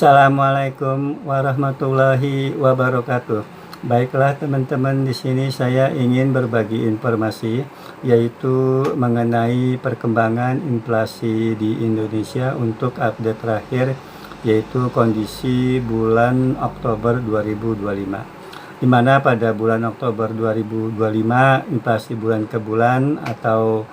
Assalamualaikum warahmatullahi wabarakatuh. Baiklah teman-teman, di sini saya ingin berbagi informasi yaitu mengenai perkembangan inflasi di Indonesia untuk update terakhir, yaitu kondisi bulan Oktober 2025. Di mana pada bulan Oktober 2025 inflasi bulan ke bulan atau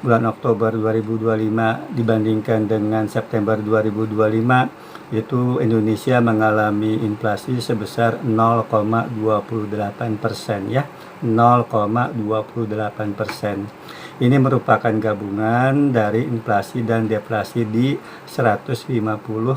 bulan Oktober 2025 dibandingkan dengan September 2025, yaitu Indonesia mengalami inflasi sebesar 0,28% ya, 0,28%. Ini merupakan gabungan dari inflasi dan deflasi di 150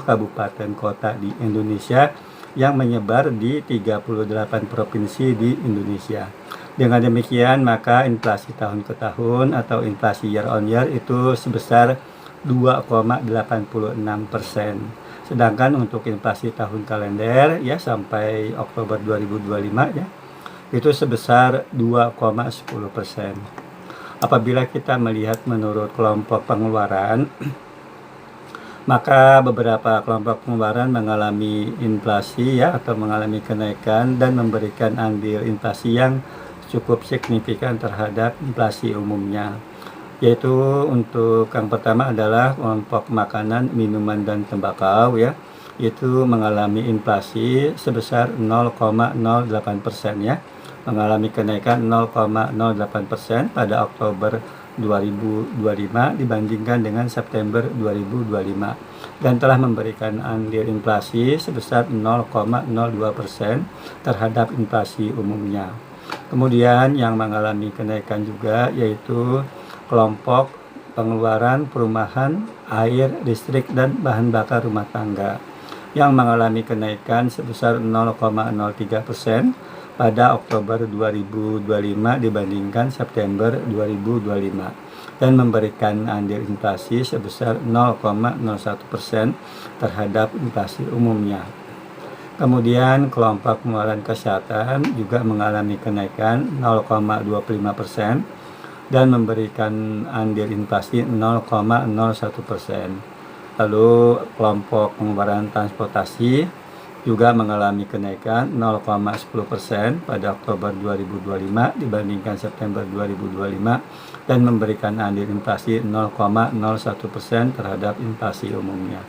kabupaten kota di Indonesia yang menyebar di 38 provinsi di Indonesia. Dengan demikian, maka inflasi tahun ke tahun atau inflasi year on year itu sebesar 2,86%. Sedangkan untuk inflasi tahun kalender ya sampai Oktober 2025 ya itu sebesar 2,10%. Apabila kita melihat menurut kelompok pengeluaran, maka beberapa kelompok pengeluaran mengalami inflasi ya atau mengalami kenaikan dan memberikan andil inflasi yang cukup signifikan terhadap inflasi umumnya. Yaitu untuk yang pertama adalah kelompok makanan, minuman, dan tembakau ya, itu mengalami inflasi sebesar 0,08% ya, mengalami kenaikan 0,08% pada Oktober 2025 dibandingkan dengan September 2025 dan telah memberikan andil inflasi sebesar 0,02% terhadap inflasi umumnya. Kemudian yang mengalami kenaikan juga yaitu kelompok pengeluaran perumahan, air, listrik, dan bahan bakar rumah tangga yang mengalami kenaikan sebesar 0,03% pada Oktober 2025 dibandingkan September 2025 dan memberikan andil inflasi sebesar 0,01% terhadap inflasi umumnya. Kemudian kelompok pengeluaran kesehatan juga mengalami kenaikan 0,25% dan memberikan andil inflasi 0,01%. Lalu kelompok pengeluaran transportasi juga mengalami kenaikan 0,10% pada Oktober 2025 dibandingkan September 2025 dan memberikan andil inflasi 0,01% terhadap inflasi umumnya.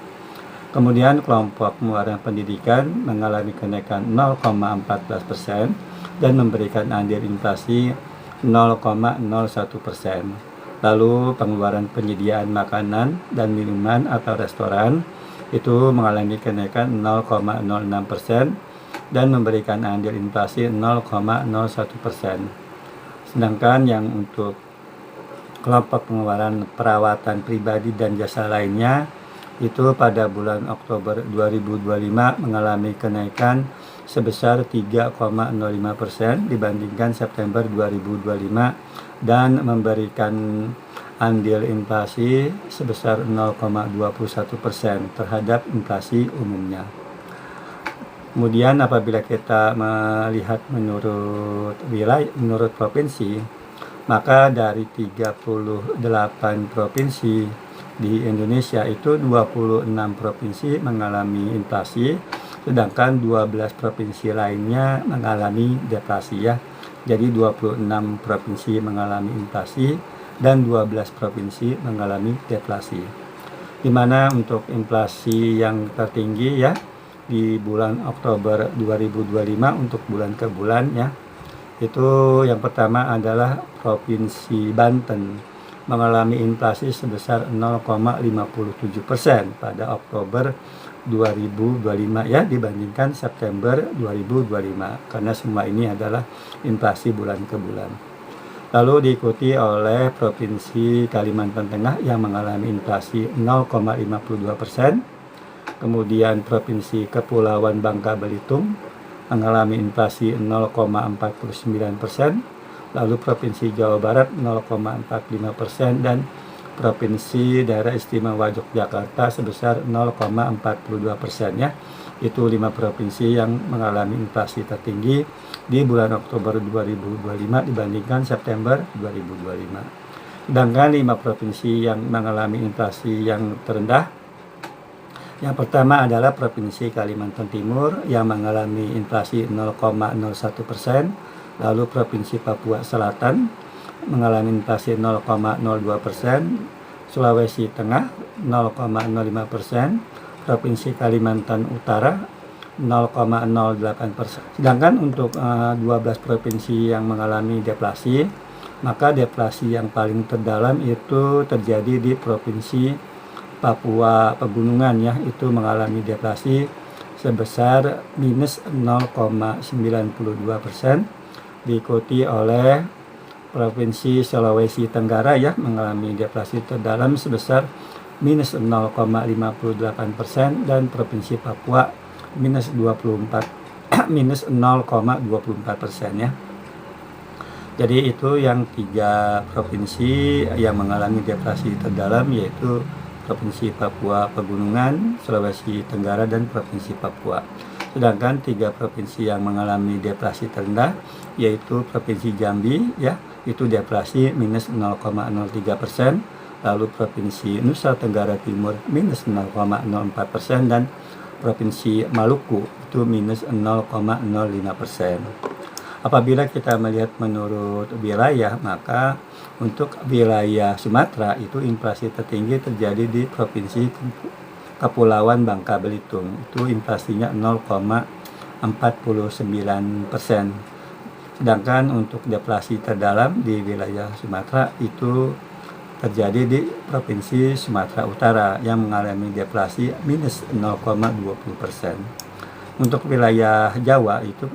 Kemudian kelompok pengeluaran pendidikan mengalami kenaikan 0,14% dan memberikan andil inflasi 0,01%. Lalu pengeluaran penyediaan makanan dan minuman atau restoran itu mengalami kenaikan 0,06% dan memberikan andil inflasi 0,01%. Sedangkan yang untuk kelompok pengeluaran perawatan pribadi dan jasa lainnya itu pada bulan Oktober 2025 mengalami kenaikan sebesar 3,05% dibandingkan September 2025 dan memberikan andil inflasi sebesar 0,21% terhadap inflasi umumnya. Kemudian apabila kita melihat menurut wilayah, menurut provinsi, maka dari 38 provinsi di Indonesia itu 26 provinsi mengalami inflasi, sedangkan 12 provinsi lainnya mengalami deflasi ya. Jadi 26 provinsi mengalami inflasi dan 12 provinsi mengalami deflasi. Di mana untuk inflasi yang tertinggi ya di bulan Oktober 2025 untuk bulan ke bulan ya. Itu yang pertama adalah Provinsi Banten mengalami inflasi sebesar 0,57% pada Oktober 2025 ya dibandingkan September 2025 karena semua ini adalah inflasi bulan ke bulan. Lalu diikuti oleh Provinsi Kalimantan Tengah yang mengalami inflasi 0,52%. Kemudian Provinsi Kepulauan Bangka Belitung mengalami inflasi 0,49%. Lalu Provinsi Jawa Barat 0,45% dan Provinsi Daerah Istimewa Yogyakarta sebesar 0,42% ya. Itu 5 provinsi yang mengalami inflasi tertinggi di bulan Oktober 2025 dibandingkan September 2025. Sedangkan 5 provinsi yang mengalami inflasi yang terendah Yang pertama adalah Provinsi Kalimantan Timur yang mengalami inflasi 0,01%, lalu Provinsi Papua Selatan mengalami inflasi 0,02%, Sulawesi Tengah 0,05%, Provinsi Kalimantan Utara 0,08%. Sedangkan untuk 12 provinsi yang mengalami deflasi, maka deflasi yang paling terdalam itu terjadi di Provinsi Papua Pegunungan ya, itu mengalami deflasi sebesar minus 0,92%, diikuti oleh Provinsi Sulawesi Tenggara ya mengalami deflasi terdalam sebesar minus 0,58% dan Provinsi Papua minus 24 minus 0,24% ya. Jadi itu yang 3 provinsi yang mengalami deflasi terdalam, yaitu Provinsi Papua Pegunungan, Sulawesi Tenggara, dan Provinsi Papua. Sedangkan 3 provinsi yang mengalami deflasi terendah, yaitu Provinsi Jambi, ya, itu deflasi minus 0,03%, lalu Provinsi Nusa Tenggara Timur minus 0,04%, dan Provinsi Maluku itu minus 0,05%. Apabila kita melihat menurut wilayah, maka untuk wilayah Sumatera itu inflasi tertinggi terjadi di Provinsi Kepulauan Bangka Belitung, itu inflasinya 0,49%. Sedangkan untuk deflasi terdalam di wilayah Sumatera itu terjadi di Provinsi Sumatera Utara yang mengalami deflasi minus 0,20%. Untuk wilayah Jawa itu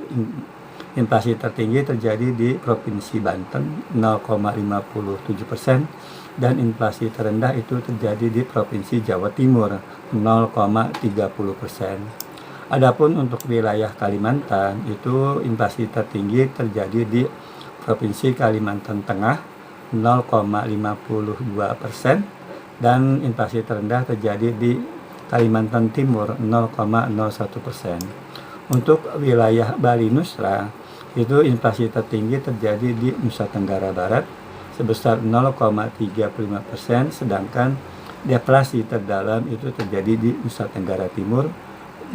inflasi tertinggi terjadi di Provinsi Banten 0,57% dan inflasi terendah itu terjadi di Provinsi Jawa Timur 0,30%. Adapun untuk wilayah Kalimantan itu inflasi tertinggi terjadi di Provinsi Kalimantan Tengah 0,52% dan inflasi terendah terjadi di Kalimantan Timur 0,01%. Untuk wilayah Bali Nusra itu inflasi tertinggi terjadi di Nusa Tenggara Barat sebesar 0,35%, sedangkan deflasi terdalam itu terjadi di Nusa Tenggara Timur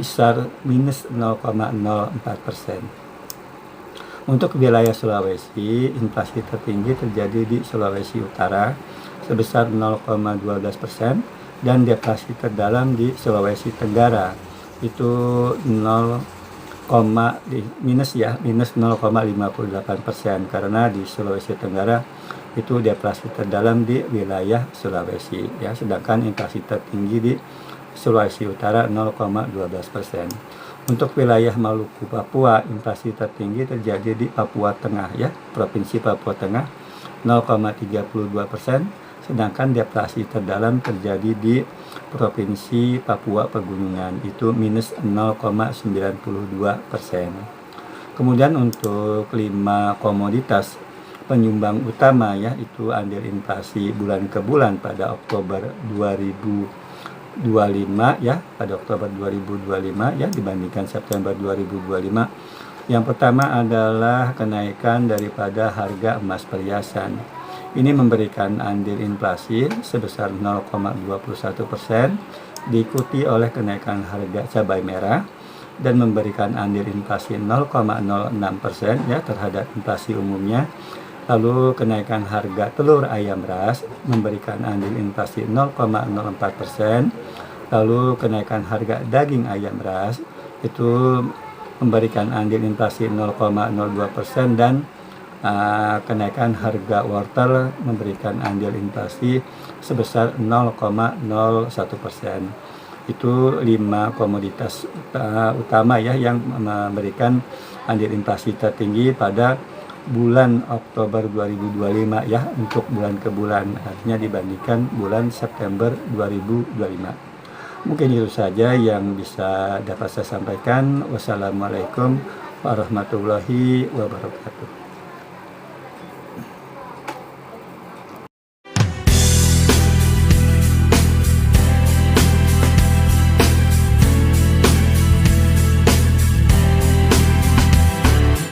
besar minus 0,04%. Untuk wilayah Sulawesi, inflasi tertinggi terjadi di Sulawesi Utara sebesar 0,12% dan deflasi terdalam di Sulawesi Tenggara itu minus 0,58%, karena di Sulawesi Tenggara itu deflasi terdalam di wilayah Sulawesi ya, sedangkan inflasi tertinggi di Sulawesi Utara 0,12%. Untuk wilayah Maluku Papua, inflasi tertinggi terjadi di Papua Tengah ya, Provinsi Papua Tengah 0,32%, sedangkan deflasi terdalam terjadi di Provinsi Papua Pegunungan itu minus 0,92%. Kemudian untuk 5 komoditas penyumbang utama ya, itu andil inflasi bulan ke bulan pada Oktober 2025 ya, pada Oktober 2025 ya dibandingkan September 2025. Yang pertama adalah kenaikan daripada harga emas perhiasan. Ini memberikan andil inflasi sebesar 0,21%, diikuti oleh kenaikan harga cabai merah dan memberikan andil inflasi 0,06% ya terhadap inflasi umumnya. Lalu kenaikan harga telur ayam ras memberikan andil inflasi 0,04%. Lalu kenaikan harga daging ayam ras itu memberikan andil inflasi 0,02%, dan kenaikan harga wortel memberikan andil inflasi sebesar 0,01%. Itu 5 komoditas utama ya yang memberikan andil inflasi tertinggi pada bulan Oktober 2025 ya, untuk bulan ke bulan, artinya dibandingkan bulan September 2025. Mungkin itu saja yang bisa dapat saya sampaikan. Wassalamualaikum warahmatullahi wabarakatuh.